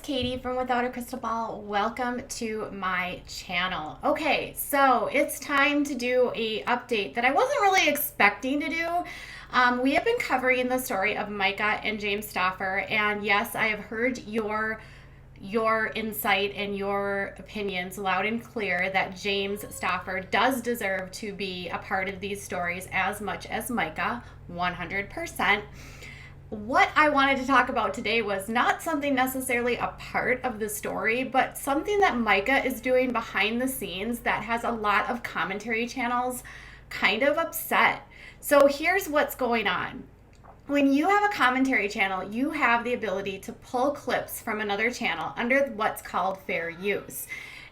Katie from Without a Crystal Ball. Welcome to my channel. Okay, so it's time to do a update that I wasn't really expecting to do. We have been covering the story of Myka and James Stauffer, and yes, I have heard your insight and your opinions loud and clear that James Stauffer does deserve to be a part of these stories as much as Myka, 100%. What I wanted to talk about today was not something necessarily a part of the story, but something that Myka is doing behind the scenes that has a lot of commentary channels kind of upset. So here's what's going on. When you have a commentary channel, you have the ability to pull clips from another channel under what's called fair use.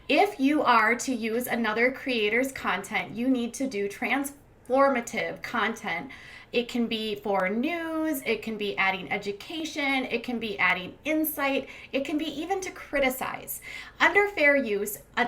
If you are to use another creator's content, you need to do transformative content. It can be for news, it can be adding education, it can be adding insight, it can be even to criticize. Under fair use, a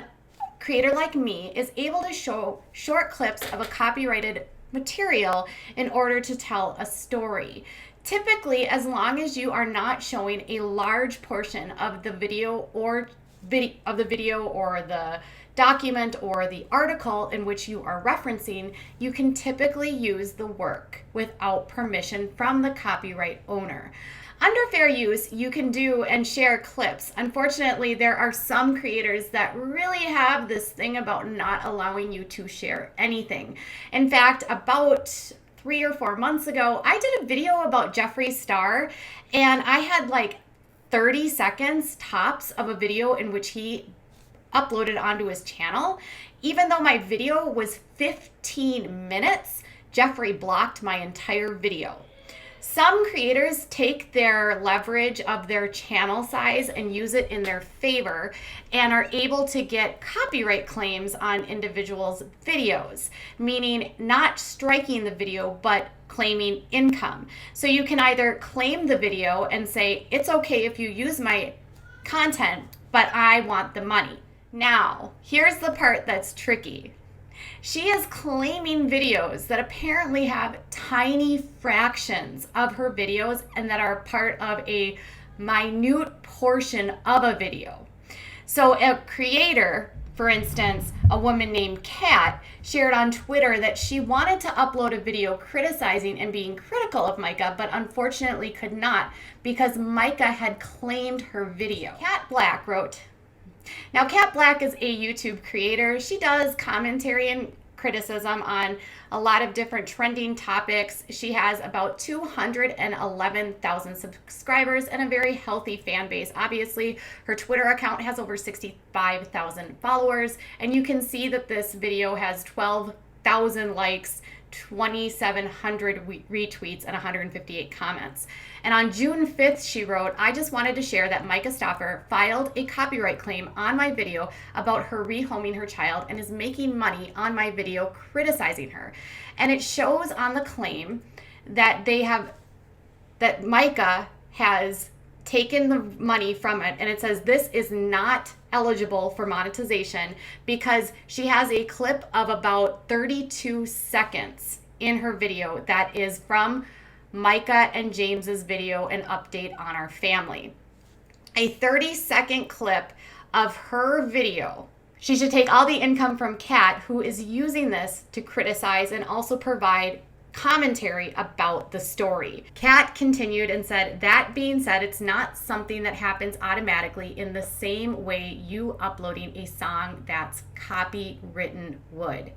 creator like me is able to show short clips of a copyrighted material in order to tell a story. Typically, as long as you are not showing a large portion of the video or the document or the article in which you are referencing, you can typically use the work without permission from the copyright owner. Under fair use, you can do and share clips. Unfortunately, there are some creators that really have this thing about not allowing you to share anything. In fact, about 3 or 4 months ago, I did a video about Jeffree Star, and I had like 30 seconds tops of a video in which he uploaded onto his channel. Even though my video was 15 minutes, Jeffree blocked my entire video. Some creators take their leverage of their channel size and use it in their favor and are able to get copyright claims on individuals' videos, meaning not striking the video but claiming income. So you can either claim the video and say, it's okay if you use my content, but I want the money. Now, here's the part that's tricky. She is claiming videos that apparently have tiny fractions of her videos and that are part of a minute portion of a video. So a creator, for instance, a woman named Kat, shared on Twitter that she wanted to upload a video criticizing and being critical of Myka, but unfortunately could not because Myka had claimed her video. Kat Black wrote, now, Kat Black is a YouTube creator. She does commentary and criticism on a lot of different trending topics. She has about 211,000 subscribers and a very healthy fan base. Obviously, her Twitter account has over 65,000 followers, and you can see that this video has 12,000 likes, 2,700 retweets, and 158 comments. And on June 5th, she wrote, I just wanted to share that Myka Stauffer filed a copyright claim on my video about her rehoming her child and is making money on my video criticizing her. And it shows on the claim that that Myka has taken the money from it, and it says this is not eligible for monetization because she has a clip of about 32 seconds in her video that is from Myka and James's video, an update on our family. A 30-second clip of her video. She should take all the income from Kat, who is using this to criticize and also provide commentary about the story. Kat continued and said, that being said, it's not something that happens automatically in the same way you uploading a song that's copywritten would.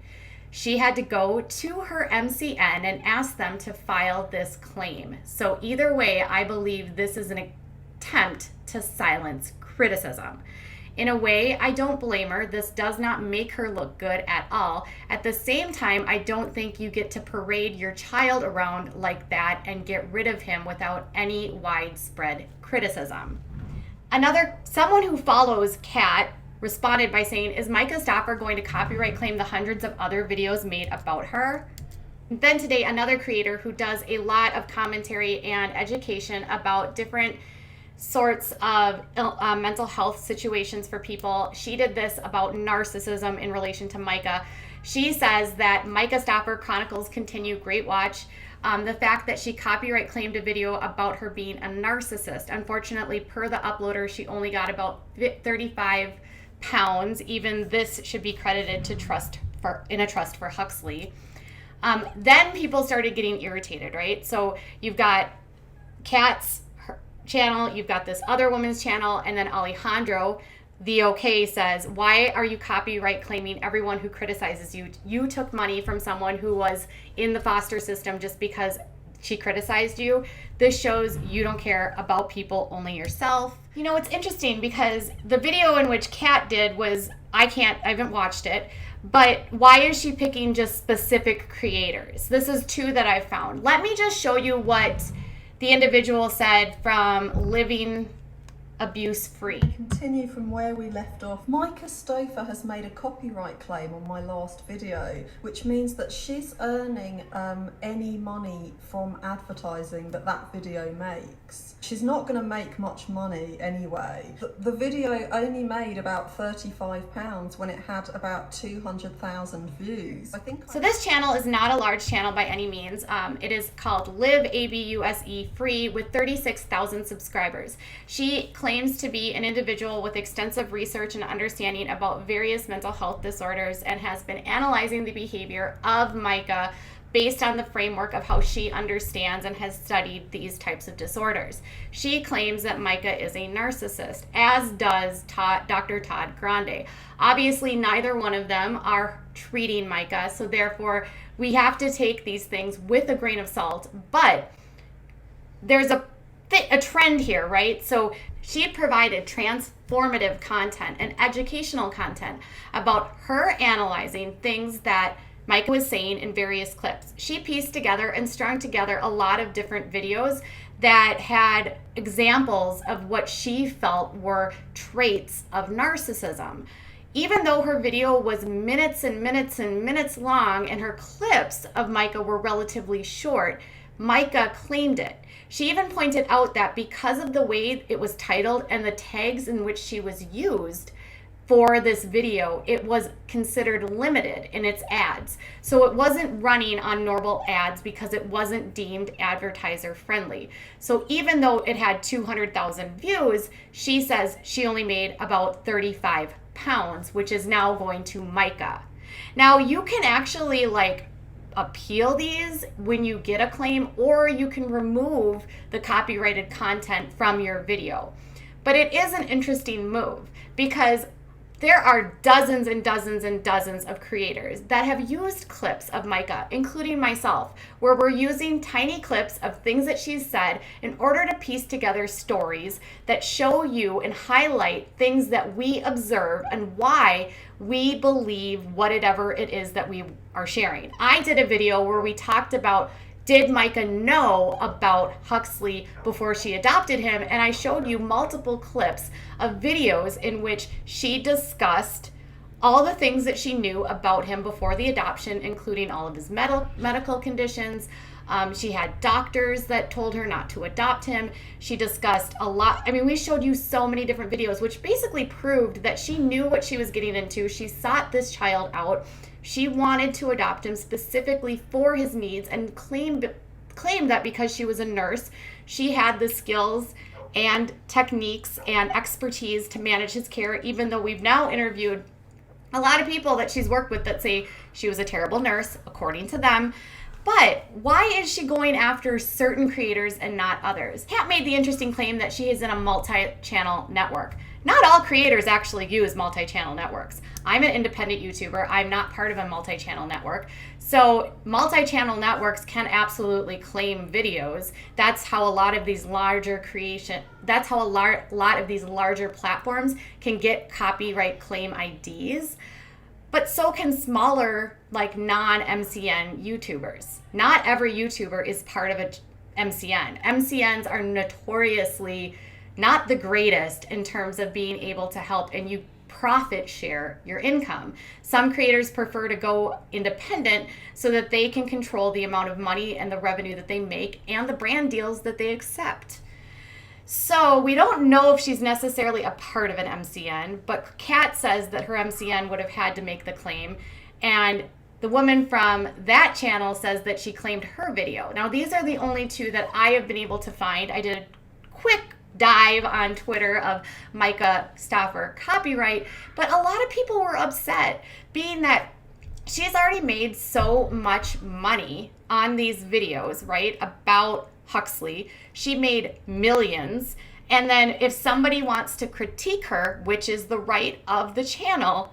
She had to go to her MCN and ask them to file this claim. So either way, I believe this is an attempt to silence criticism. In a way, I don't blame her. This does not make her look good at all. At the same time, I don't think you get to parade your child around like that and get rid of him without any widespread criticism. Someone who follows Kat responded by saying, is Myka Stauffer going to copyright claim the hundreds of other videos made about her? And then today, another creator who does a lot of commentary and education about different sorts of mental health situations for people. She did this about narcissism in relation to Myka. She says that Myka Stauffer chronicles continue. Great watch. The fact that she copyright claimed a video about her being a narcissist. Unfortunately, per the uploader, she only got about 35 pounds. Even this should be credited to in a trust for Huxley. Then people started getting irritated, right? So you've got Kat's channel, you've got this other woman's channel, and then Alejandro, the OK, says, why are you copyright claiming everyone who criticizes you? You took money from someone who was in the foster system just because she criticized you. This shows you don't care about people, only yourself. You know, it's interesting because the video in which Kat did was, I haven't watched it, but why is she picking just specific creators? This is two that I've found. Let me just show you what the individual said from Living Abuse Free. Continue from where we left off. Myka Stauffer has made a copyright claim on my last video, which means that she's earning any money from advertising that video makes. She's not going to make much money anyway. The video only made about £35 when it had about 200,000 views. So this channel is not a large channel by any means. It is called Live ABUSE Free with 36,000 subscribers. She claims to be an individual with extensive research and understanding about various mental health disorders and has been analyzing the behavior of Myka based on the framework of how she understands and has studied these types of disorders. She claims that Myka is a narcissist, as does Dr. Todd Grande. Obviously, neither one of them are treating Myka, so therefore we have to take these things with a grain of salt, but there's a trend here, right? So she provided transformative content and educational content about her analyzing things that Myka was saying in various clips. She pieced together and strung together a lot of different videos that had examples of what she felt were traits of narcissism. Even though her video was minutes and minutes and minutes long and her clips of Myka were relatively short, Myka claimed it. She even pointed out that because of the way it was titled and the tags in which she was used for this video, it was considered limited in its ads. So it wasn't running on normal ads because it wasn't deemed advertiser friendly. So even though it had 200,000 views, she says she only made about 35 pounds, which is now going to Myka. Now you can actually appeal these when you get a claim, or you can remove the copyrighted content from your video. But it is an interesting move because there are dozens and dozens and dozens of creators that have used clips of Myka, including myself, where we're using tiny clips of things that she's said in order to piece together stories that show you and highlight things that we observe and why we believe whatever it is that we are sharing. I did a video where we talked about, did Myka know about Huxley before she adopted him? And I showed you multiple clips of videos in which she discussed all the things that she knew about him before the adoption, including all of his medical conditions. She had doctors that told her not to adopt him. She discussed a lot. I mean, we showed you so many different videos, which basically proved that she knew what she was getting into. She sought this child out. She wanted to adopt him specifically for his needs and claimed that because she was a nurse, she had the skills and techniques and expertise to manage his care, even though we've now interviewed a lot of people that she's worked with that say she was a terrible nurse, according to them. But why is she going after certain creators and not others? Kat made the interesting claim that she is in a multi-channel network. Not all creators actually use multi-channel networks. I'm an independent YouTuber. I'm not part of a multi-channel network. So multi-channel networks can absolutely claim videos. That's how a lot of these larger lot of these larger platforms can get copyright claim IDs. But so can smaller, non-MCN YouTubers. Not every YouTuber is part of a MCN. MCNs are notoriously not the greatest in terms of being able to help and you profit share your income. Some creators prefer to go independent so that they can control the amount of money and the revenue that they make and the brand deals that they accept. So we don't know if she's necessarily a part of an MCN, but Kat says that her MCN would have had to make the claim. And the woman from that channel says that she claimed her video. Now, these are the only two that I have been able to find. I did a quick dive on Twitter of Myka Stauffer copyright, but a lot of people were upset, being that she's already made so much money on these videos, right, about Huxley. She made millions. And then if somebody wants to critique her, which is the right of the channel,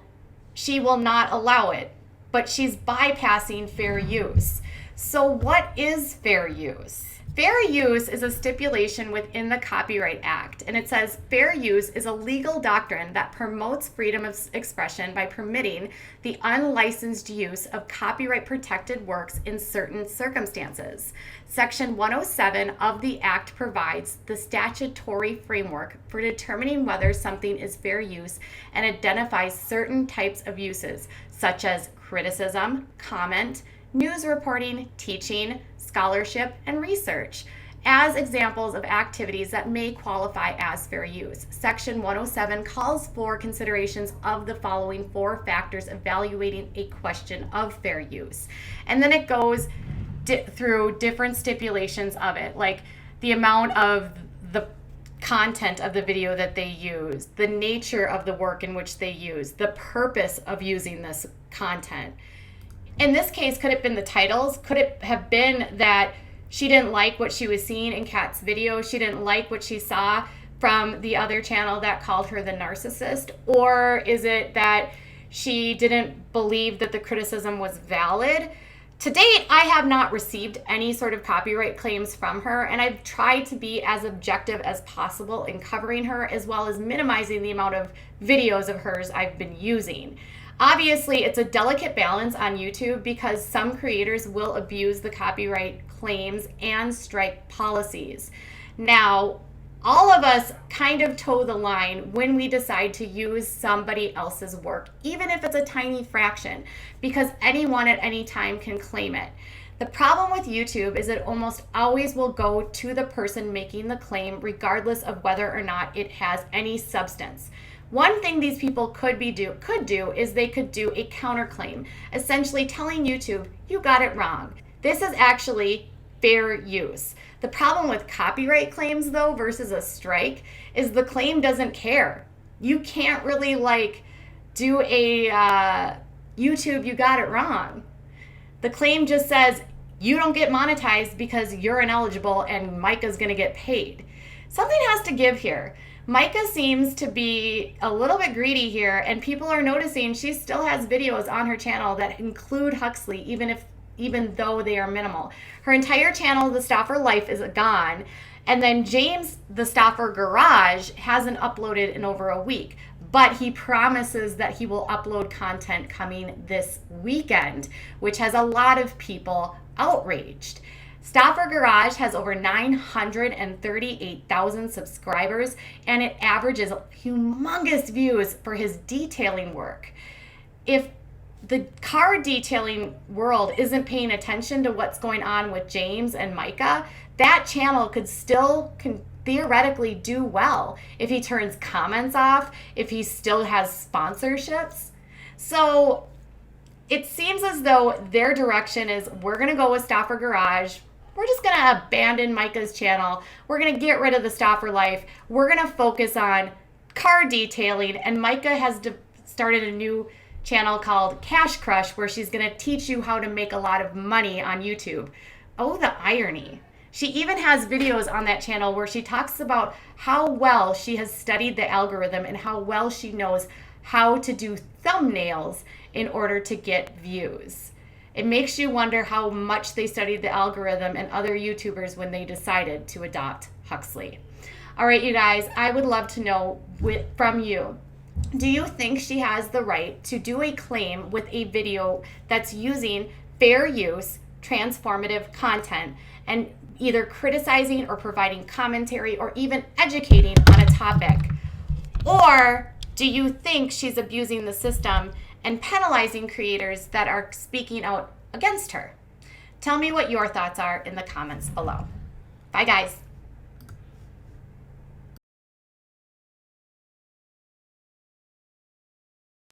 she will not allow it. But she's bypassing fair use. So what is fair use? Fair use is a stipulation within the Copyright Act, and it says fair use is a legal doctrine that promotes freedom of expression by permitting the unlicensed use of copyright-protected works in certain circumstances. Section 107 of the Act provides the statutory framework for determining whether something is fair use and identifies certain types of uses, such as criticism, comment, news reporting, teaching, scholarship, and research as examples of activities that may qualify as fair use. Section 107 calls for considerations of the following 4 factors evaluating a question of fair use. And then it goes through different stipulations of it, like the amount of the content of the video that they use, the nature of the work in which they use, the purpose of using this content. In this case, could it have been the titles? Could it have been that she didn't like what she was seeing in Kat's video? She didn't like what she saw from the other channel that called her the narcissist? Or is it that she didn't believe that the criticism was valid? To date, I have not received any sort of copyright claims from her, and I've tried to be as objective as possible in covering her, as well as minimizing the amount of videos of hers I've been using. Obviously, it's a delicate balance on YouTube because some creators will abuse the copyright claims and strike policies. Now, all of us kind of toe the line when we decide to use somebody else's work, even if it's a tiny fraction, because anyone at any time can claim it. The problem with YouTube is it almost always will go to the person making the claim, regardless of whether or not it has any substance. One thing these people could do is they could do a counterclaim, essentially telling YouTube, you got it wrong. This is actually fair use. The problem with copyright claims, though, versus a strike is the claim doesn't care. You can't really do a YouTube, you got it wrong. The claim just says you don't get monetized because you're ineligible and Myka's gonna get paid. Something has to give here. Myka seems to be a little bit greedy here, and people are noticing she still has videos on her channel that include Huxley, even though they are minimal. Her entire channel, The Stauffer Life, is gone, and then James, The Stauffer Garage, hasn't uploaded in over a week, but he promises that he will upload content coming this weekend, which has a lot of people outraged. Stauffer Garage has over 938,000 subscribers, and it averages humongous views for his detailing work. If the car detailing world isn't paying attention to what's going on with James and Myka, that channel could still theoretically do well if he turns comments off, if he still has sponsorships. So it seems as though their direction is, we're going to go with Stauffer Garage. We're just going to abandon Myka's channel. We're going to get rid of the Stauffer Life. We're going to focus on car detailing. And Myka has started a new channel called Cash Crush, where she's going to teach you how to make a lot of money on YouTube. Oh, the irony. She even has videos on that channel where she talks about how well she has studied the algorithm and how well she knows how to do thumbnails in order to get views. It makes you wonder how much they studied the algorithm and other YouTubers when they decided to adopt Huxley. All right, you guys, I would love to know from you. Do you think she has the right to do a claim with a video that's using fair use, transformative content, and either criticizing or providing commentary or even educating on a topic? Or do you think she's abusing the system and penalizing creators that are speaking out against her? Tell me what your thoughts are in the comments below. Bye, guys.